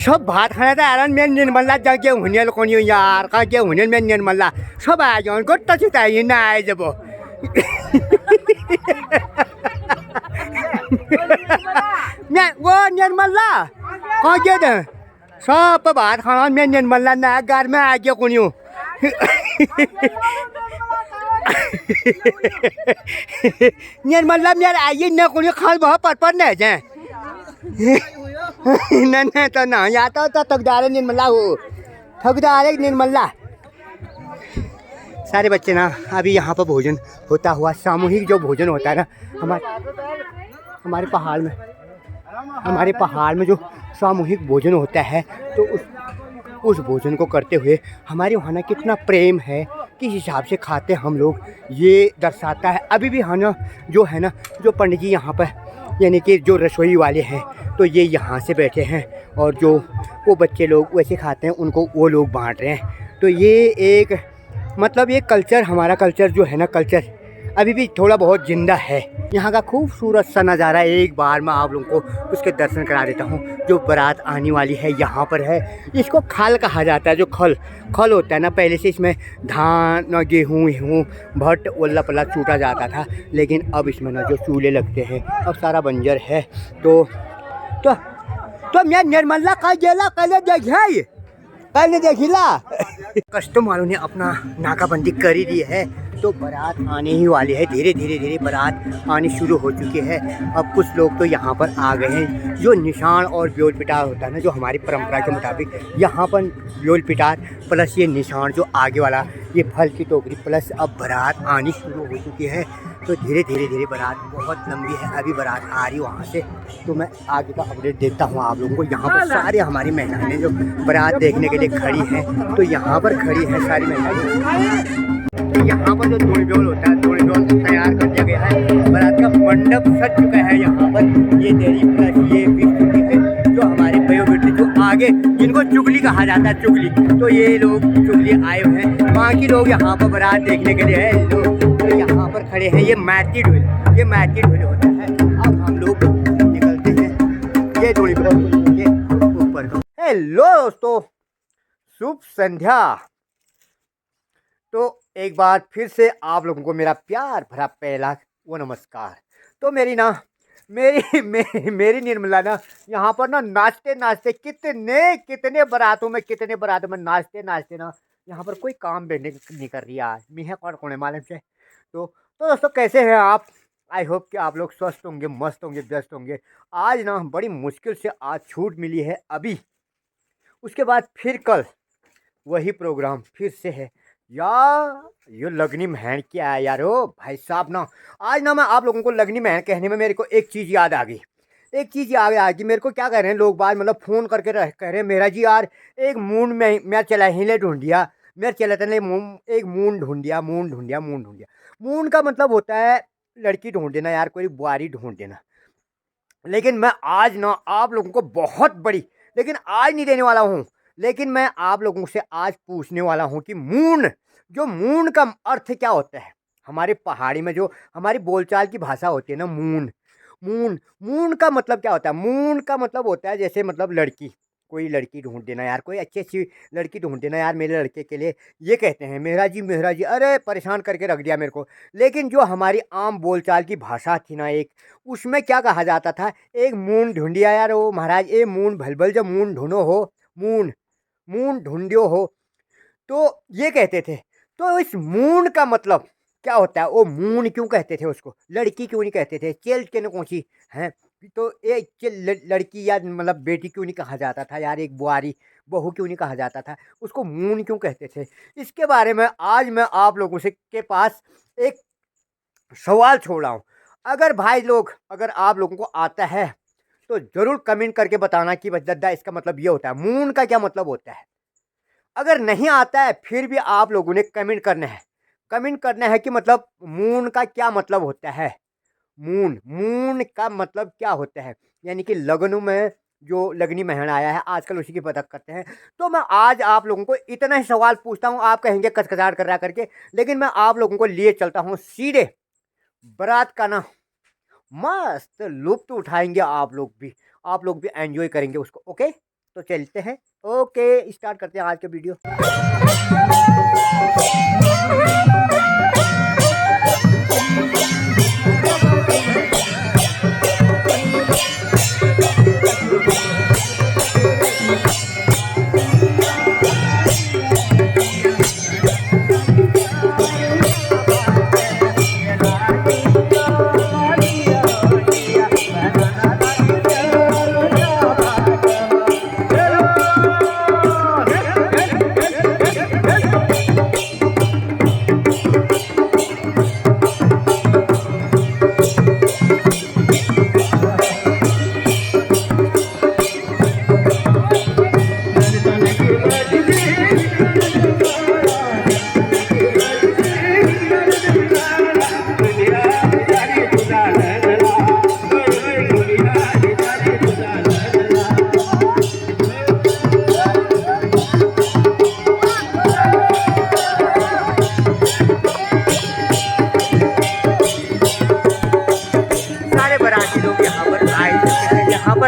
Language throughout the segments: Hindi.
सब भात खाना त आराम मेन निर्मला जगे हुने कोनी यार का के हुने मेन निर्मला सब आयो गोट्टा छ त हिना आइ जब ने वो निर्मला का के द सब भात खाना मेन निर्मला ना घर में आ गयो कोनी निर्मला मेर आई न कोनी खाल भ पर न जे नहीं तो ना या तो ठगदार निर्मला हो ठगदार निर्मला। सारे बच्चे ना अभी यहाँ पर भोजन होता हुआ सामूहिक जो भोजन होता है ना हमारे पहाड़ में जो सामूहिक भोजन होता है तो उस भोजन को करते हुए हमारे वहाँ ना कितना प्रेम है किस हिसाब से खाते हम लोग ये दर्शाता है। अभी भी हाँ जो है ना जो पंडित जी यहाँ पर यानी कि जो रसोई वाले हैं तो ये यहाँ से बैठे हैं और जो वो बच्चे लोग वैसे खाते हैं उनको वो लोग बांट रहे हैं। तो ये एक मतलब ये कल्चर हमारा कल्चर जो है ना कल्चर अभी भी थोड़ा बहुत ज़िंदा है। यहाँ का खूबसूरत सा नज़ारा एक बार मैं आप लोगों को उसके दर्शन करा देता हूँ। जो बारात आने वाली है यहाँ पर है, इसको खल कहा जाता है। जो खल होता है ना पहले से इसमें धान गेहूँ भट्ट ओल्ला पल्ला छूटा जाता था, लेकिन अब इसमें ना जो चूल्हे लगते हैं अब सारा बंजर है। तो मैं निर्मला का गेला कल देखिला कस्टम वालों ने अपना नाकाबंदी कर ही दी है तो बारात आने ही वाली है। धीरे धीरे बारात आनी शुरू हो चुकी है। अब कुछ लोग तो यहाँ पर आ गए हैं। जो निशान और ब्योल पिटार होता है ना जो हमारी परंपरा के मुताबिक यहाँ पर ब्योल पिटार प्लस ये निशान जो आगे वाला ये फल की टोकरी प्लस अब बारात आनी शुरू हो चुकी है। तो धीरे धीरे बारात बहुत लंबी है। अभी बारात आ रही वहाँ से तो मैं आगे का अपडेट देता हूँ आप लोगों को। यहाँ पर सारे हमारी महिलाएं जो बारात देखने के लिए खड़ी हैं तो यहाँ पर खड़ी हैं सारी महिलाएं। यहाँ पर जो धूल ब्योल होता है धूल ब्योल तैयार कर दिया गया है। बारात का मंडप सज चुका है। यहाँ पर ये देरी प्लस ये बीच चुकी है। जो हमारे भयो बेटे जो आगे जिनको चुगली कहा जाता है चुगली तो ये लोग चुगली आए हुए हैं। बाकी लोग यहाँ पर बारात देखने के लिए है लोग तो यहाँ पर खड़े हैं। ये मैती ढोल होता है। अब हम लोग निकलते हैं ये धूल ब्योल के ऊपर। हेलो दोस्तों, शुभ संध्या। तो एक बार फिर से आप लोगों को मेरा प्यार भरा पहला वो नमस्कार। तो मेरी निर्मला ना यहाँ पर ना नाचते कितने बारातों में नाचते ना यहाँ पर कोई काम बैठने नहीं कर रही आज मैं कौन है मालूम से। तो दोस्तों कैसे हैं आप? आई होप कि आप लोग स्वस्थ होंगे, मस्त होंगे, व्यस्त होंगे। आज ना बड़ी मुश्किल से आज छूट मिली है अभी, उसके बाद फिर कल वही प्रोग्राम फिर से है यार। ये लगनी महन क्या है यार। ओ भाई साहब ना आज ना मैं आप लोगों को लगनी महन कहने में मेरे को एक चीज़ याद आ गई। मेरे को क्या कह रहे हैं लोग बात मतलब फ़ोन करके कह रहे हैं मेरा जी यार एक मून में मैं चला हिले ढूंढिया मेरे चला था एक मून ढूंढिया। मून का मतलब होता है लड़की ढूंढ देना यार, कोई बुआरी ढूंढ देना। लेकिन मैं आज ना आप लोगों को बहुत बड़ी, लेकिन आज नहीं देने वाला हूँ, लेकिन मैं आप लोगों से आज पूछने वाला हूँ कि मून का अर्थ क्या होता है। हमारे पहाड़ी में जो हमारी बोलचाल की भाषा होती है ना मून का मतलब क्या होता है। मून का मतलब होता है जैसे मतलब लड़की, कोई लड़की ढूंढ देना यार, कोई अच्छी लड़की ढूंढ देना यार मेरे लड़के के लिए। ये कहते हैं मेरा जी अरे परेशान करके रख दिया मेरे को। लेकिन जो हमारी आम बोलचाल की भाषा थी ना एक, उसमें क्या कहा जाता था, एक मून ढूंढिया यार वो महाराज ए मून भलभल जब मून ढूंढो हो मून ढूंढियो हो, तो ये कहते थे। तो इस मून का मतलब क्या होता है, वो मून क्यों कहते थे उसको, लड़की क्यों नहीं कहते थे, चेल के न कौची हैं। तो एक लड़की या मतलब बेटी क्यों नहीं कहा जाता था यार, एक बुआरी बहू क्यों नहीं कहा जाता था, उसको मून क्यों कहते थे। इसके बारे में आज मैं आप लोगों से के पास एक सवाल छोड़ रहा हूँ। अगर आप लोगों को आता है तो ज़रूर कमेंट करके बताना कि दद्दा इसका मतलब ये होता है, मून का क्या मतलब होता है। अगर नहीं आता है फिर भी आप लोगों ने कमेंट करना है कि मतलब मून का क्या मतलब होता है। मून का मतलब क्या होता है, यानी कि लगनों में जो लगनी महन आया है आजकल उसी की पता करते हैं। तो मैं आज आप लोगों को इतना ही सवाल पूछता हूँ, आप कहेंगे कचकचाहट कर रहा करके, लेकिन मैं आप लोगों को लिए चलता हूँ सीधे बारात का ना मस्त लुत्फ उठाएंगे आप लोग भी एंजॉय करेंगे उसको। ओके, तो तो चलते हैं। ओके, स्टार्ट करते हैं आज के वीडियो।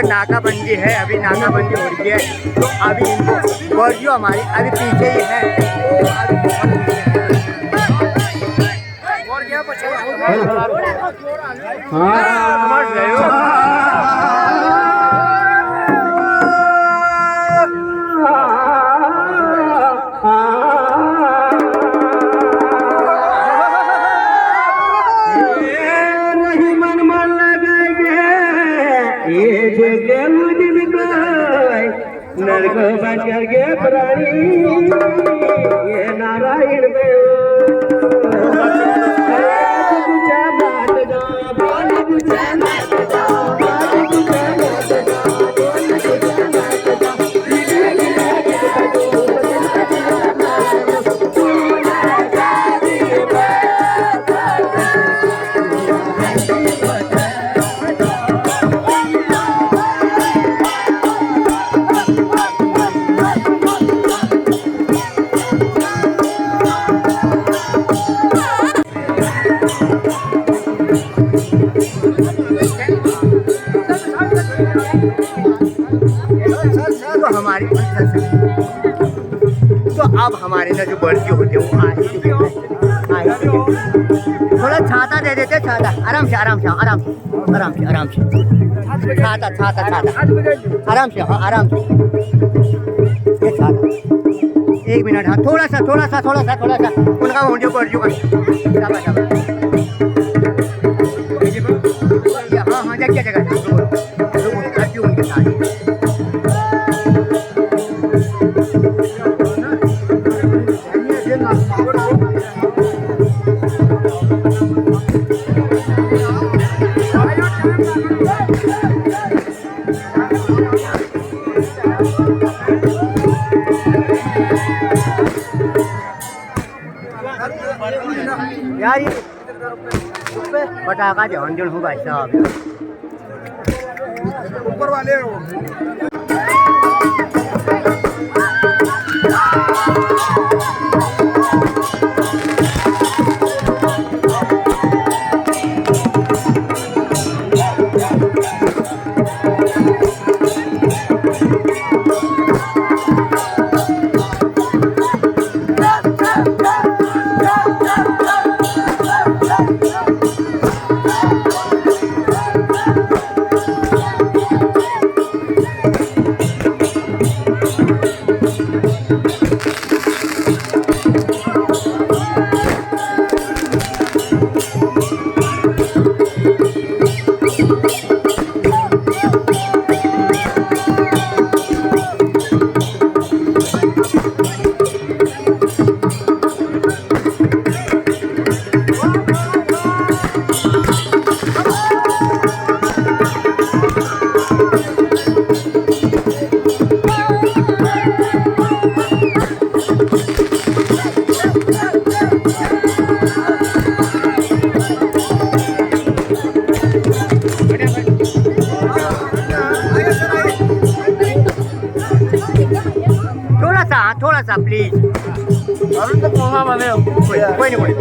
नाकाबंदी है, अभी नाकाबंदी हो रही है, तो अभी इनको वर्जियो हमारी अभी पीछे ही है। नरक बंजर के प्राणी ये नारायण हमारी तो अब हमारे ना जो बर्जी होते हैं वो थोड़ा छाता दे देते, छाता आराम से आराम से आराम से आराम से आराम से छाता छाता छाता आराम से, हाँ आराम से, ये छाता 1 मिनट, हाँ थोड़ा सा थोड़ा सा थोड़ा सा थोड़ा सा उनका हो जो बर्जी का हाँ हाँ जगह जगह उनके साथ यार ये पटाखा जो हंजन हो भाई साहब ऊपर वाले हो। थोड़ा सा प्लीज अभी तो कहाँ बने हो कोई नहीं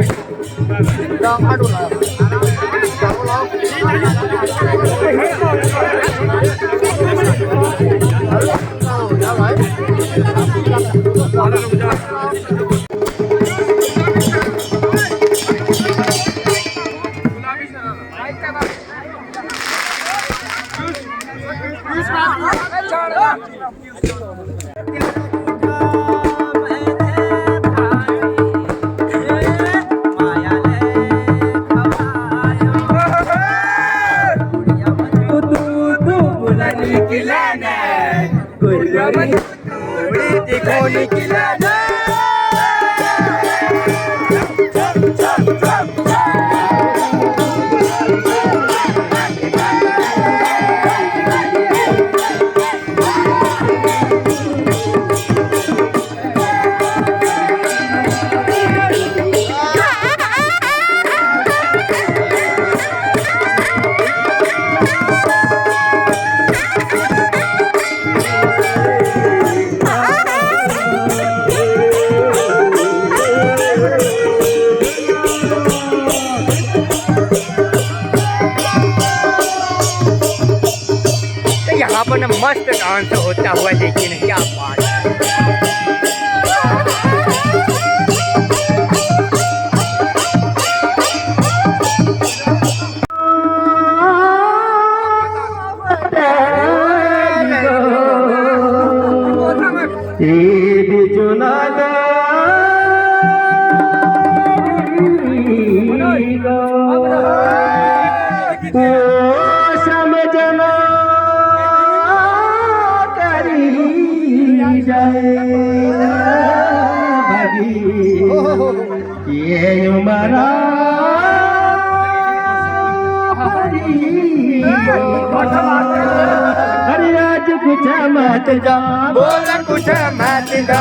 तो यहाँ पर ना मस्त डांस होता हुआ लेकिन क्या बात है। समझना करी जाए ये उमरा अरे आज कुछ मत जा बोला कुछ मत जा